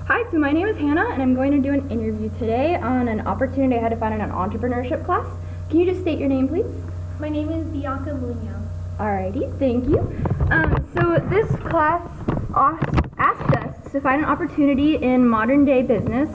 Hi, so my name is Hannah, and I'm going to do an interview today on an opportunity I had to find in an entrepreneurship class. Can you just state your name, please? My name is Bianca Interview. Alrighty, thank you. So this class asked us to find an opportunity in modern day business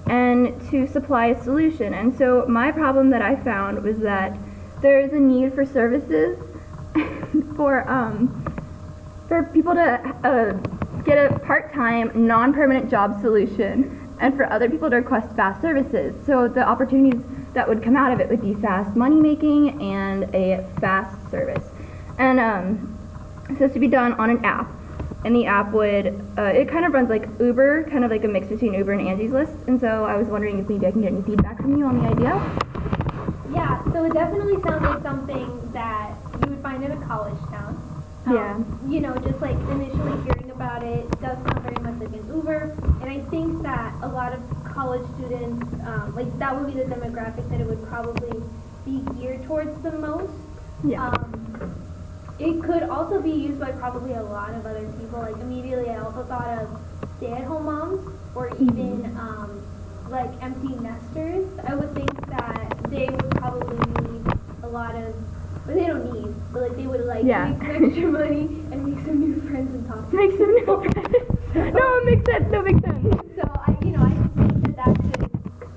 and to supply a solution. And so my problem that I found was that there is a need for services for people to get a part-time, non-permanent job solution, and for other people to request fast services. So the opportunities that would come out of it would be fast money making and a fast service. And it's supposed to be done on an app. And the app would, it kind of runs like Uber, kind of like a mix between Uber and Angie's List. And so I was wondering if maybe I can get any feedback from you on the idea. Yeah, so it definitely sounds like something that you would find in a college town. Yeah. You know, just like initially hearing about it does sound very much like an Uber. And I think that a lot of college students, like that would be the demographic that it would probably be geared towards the most. Yeah. It could also be used by probably a lot of other people. Like immediately I also thought of stay-at-home moms or even like empty nesters. I would think that they would probably need a lot of, but they don't need, but like they would like make some extra money and make some new friends and talk to Make some new friends. No, it makes sense. No, it makes sense. So I think that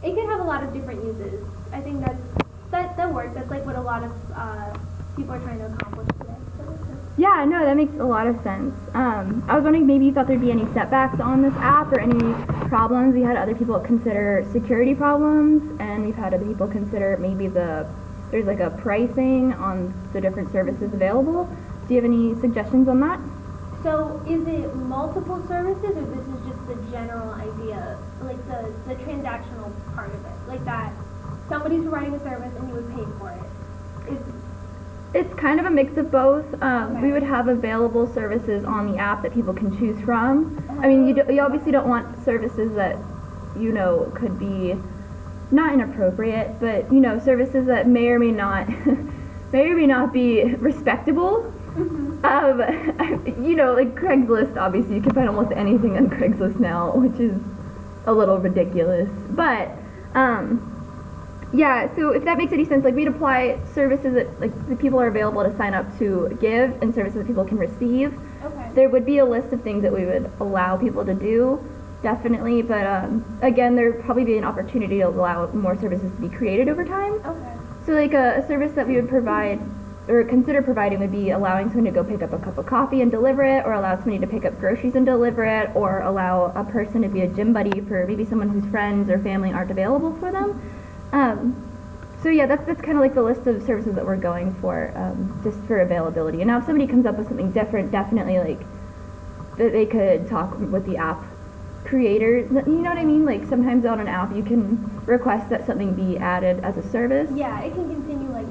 it could have a lot of different uses. I think that works. That's like what a lot of people are trying to accomplish today. Yeah, no, that makes a lot of sense. I was wondering maybe you thought there'd be any setbacks on this app or any problems. We had other people consider security problems, and we've had other people consider maybe there's like a pricing on the different services available. Do you have any suggestions on that? So is it multiple services, or this is just the general idea, like the transactional part of it? Like that somebody's providing a service and you would pay for it? It's kind of a mix of both. We would have available services on the app that people can choose from. I mean, you obviously don't want services that, could be not inappropriate, but, services that may or may not be respectable. Like Craigslist, obviously, you can find almost anything on Craigslist now, which is a little ridiculous. But, yeah, so if that makes any sense, like we'd apply services that like the people are available to sign up to give and services that people can receive. Okay. There would be a list of things that we would allow people to do, definitely, but again, there would probably be an opportunity to allow more services to be created over time. Okay. So like a service that we would provide or consider providing would be allowing someone to go pick up a cup of coffee and deliver it, or allow somebody to pick up groceries and deliver it, or allow a person to be a gym buddy for maybe someone whose friends or family aren't available for them. So yeah, that's kind of like the list of services that we're going for, just for availability. And now if somebody comes up with something different, definitely like they could talk with the app creators. You know what I mean? Like sometimes on an app you can request that something be added as a service. Yeah, it can continue like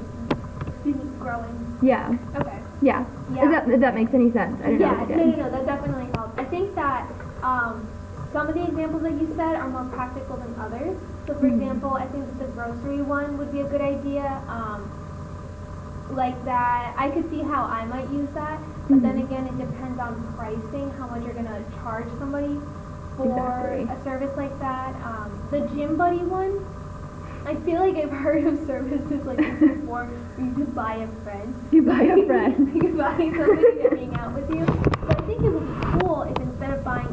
growing. Yeah. Okay. Yeah. If that makes any sense. I don't know. No, that definitely helps. I think that some of the examples that you said are more practical than others. So for example, I think that the grocery one would be a good idea. Like that, I could see how I might use that, but then again, it depends on pricing, how much you're gonna charge somebody for a service like that. The gym buddy one, I feel like I've heard of services like this before, where you could buy a friend. You buy a friend. You could buy somebody to hang out with you. So I think it would be cool if instead of buying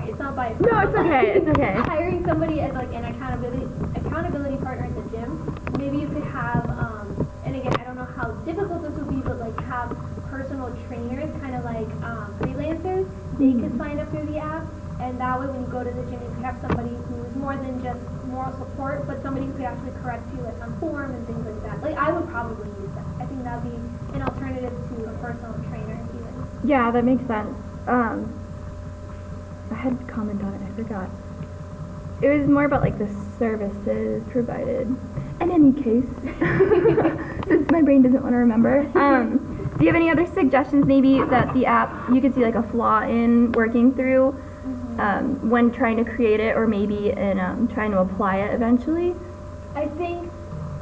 it's not buying a friend. No, it's okay. It's okay. Hiring somebody as like an accountability partner at the gym, maybe you could have, and again, I don't know how difficult this would be, but like have personal trainers, kind of like freelancers. They could sign up through the app, and that way when you go to the gym, you could have somebody who's more than just moral support, but somebody who could actually correct you like on form and things like that. Like I would probably use that. I think that would be an alternative to a personal trainer even. Yeah, that makes sense. I had a comment on it, I forgot. It was more about like the services provided. In any case, since my brain doesn't want to remember, do you have any other suggestions maybe that the app you could see like a flaw in working through when trying to create it, or maybe in trying to apply it eventually? I think,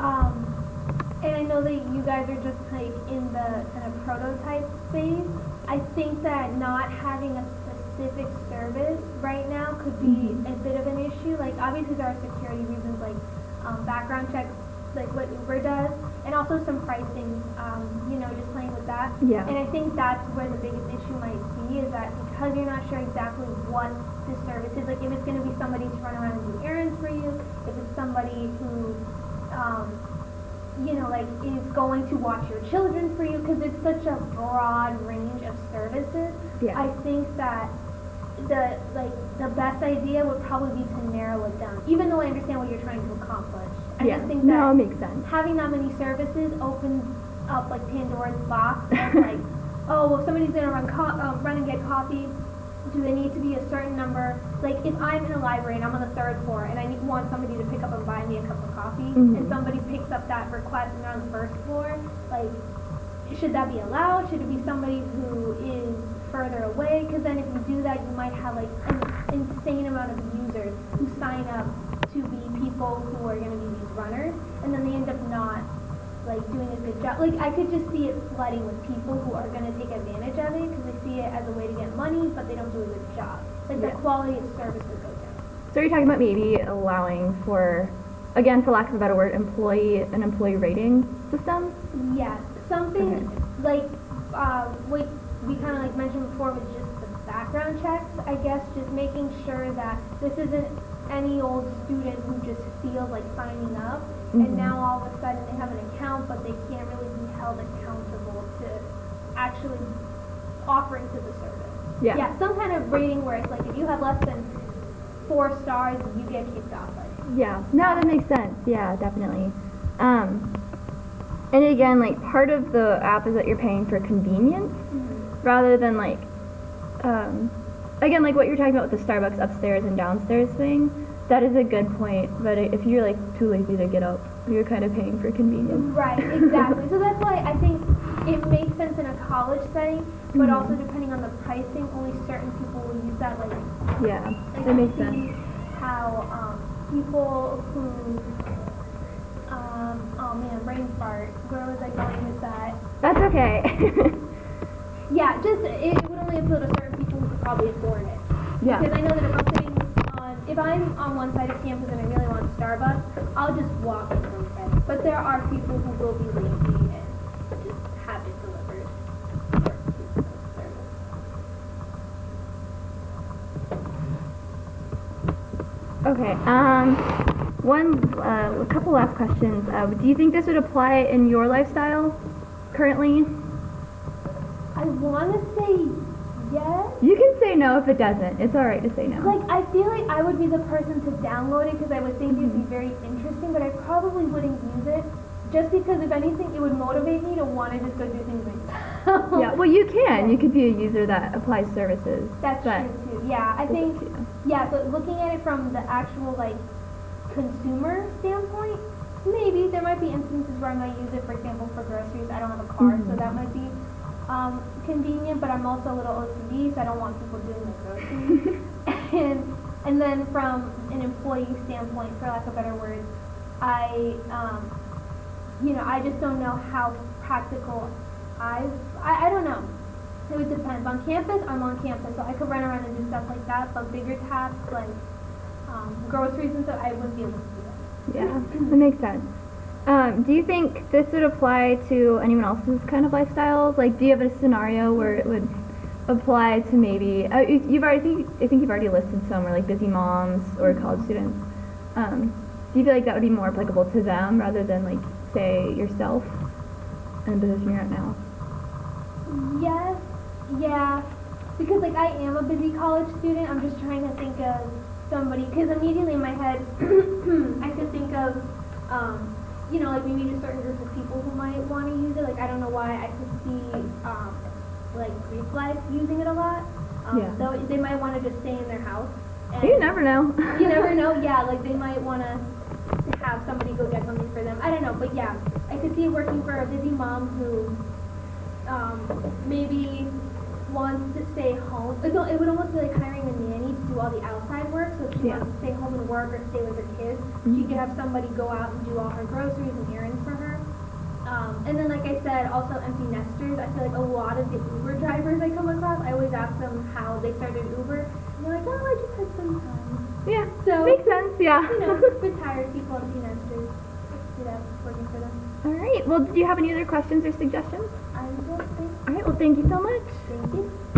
and I know that you guys are just like in the kind of prototype phase. I think that not having a specific service service right now could be a bit of an issue. Like, obviously there are security reasons, like background checks, like what Uber does, and also some pricing, just playing with that. Yeah. And I think that's where the biggest issue might be, is that because you're not sure exactly what the service is, like if it's going to be somebody to run around and do errands for you, if it's somebody who, like is going to watch your children for you, because it's such a broad range of services. Yeah. I think that the best idea would probably be to narrow it down, even though I understand what you're trying to accomplish. I just think that it makes sense. having that many services opens up like Pandora's box of like, oh, well, if somebody's gonna run and get coffee, do they need to be a certain number? Like, if I'm in a library and I'm on the 3rd floor and I want somebody to pick up and buy me a cup of coffee, and somebody picks up that request and they're on the 1st floor, like, should that be allowed? Should it be somebody who is further away? Because then if you do that, you might have like an insane amount of users who sign up to be people who are going to be these runners, and then they end up not like doing a good job. Like, I could just see it flooding with people who are going to take advantage of it because they see it as a way to get money, but they don't do a good job. Like, the quality of service would go down. So you're talking about maybe allowing for, again, for lack of a better word, an employee rating system? Yes, something like what we kind of like mentioned before with just the background checks. I guess just making sure that this isn't any old student who just feels like signing up, and now all of a sudden they have an account, but they can't really be held accountable to actually offering to the service. Yeah, some kind of rating where it's like if you have less than 4 stars, you get kicked off. Yeah, no, that makes sense. Yeah, definitely. And again, like part of the app is that you're paying for convenience rather than like, again, like what you're talking about with the Starbucks upstairs and downstairs thing. That is a good point, but if you're like too lazy to get up, you're kind of paying for convenience. Right, exactly. So that's why I think it makes sense in a college setting, but also depending on the pricing, only certain people will use that. Like, that makes sense. How people who, oh man, brain fart. Where was I going with that? That's okay. Yeah, just it would only appeal to certain people who could probably afford it. Yeah. Because I know that if I'm on one side of campus and I really want Starbucks, I'll just walk it instead. But there are people who will be lazy and just have it delivered. Okay. A couple last questions. Do you think this would apply in your lifestyle currently? I want to say yes. You can say no if it doesn't. It's all right to say no. Like, I feel like I would be the person to download it because I would think it would be very interesting, but I probably wouldn't use it just because, if anything, it would motivate me to want to just go do things myself. Yeah, well, you can. You could be a user that applies services. That's true, too. Yeah, I think, so looking at it from the actual, like, consumer standpoint, maybe there might be instances where I might use it, for example, for groceries. I don't have a car, so that might be convenient, but I'm also a little OCD, so I don't want people doing my groceries. and then from an employee standpoint, for lack of better words, I just don't know how practical I don't know. It would depend. On campus, I'm on campus, so I could run around and do stuff like that, but bigger tasks like groceries and stuff, I wouldn't be able to do that. Yeah, that makes sense. Do you think this would apply to anyone else's kind of lifestyles? Like, do you have a scenario where it would apply to maybe, I think you've already listed some, where like busy moms or college students. Do you feel like that would be more applicable to them rather than like, say, yourself in the position you're at now? Yes, yeah, because like I am a busy college student. I'm just trying to think of somebody, because immediately in my head, I could think of, like maybe just certain groups of people who might want to use it. Like, I don't know why I could see, like Greek life using it a lot. Though they might want to just stay in their house. And you never know. You never know, yeah, like they might want to have somebody go get something for them. I don't know, but yeah, I could see it working for a busy mom who maybe wants to stay home. It would almost be like hiring a nanny to do all the outside work, so if she wants to stay home and work or stay with her kids, she could have somebody go out and do all her groceries and errands for her. And then, like I said, also empty nesters. I feel like a lot of the Uber drivers I come across, I always ask them how they started Uber. And they're like, Yeah. So, makes sense. Yeah. You know, retired people and teenagers, see that working for them. All right. Well, do you have any other questions or suggestions? I'm just All right. Well, thank you so much. thank you.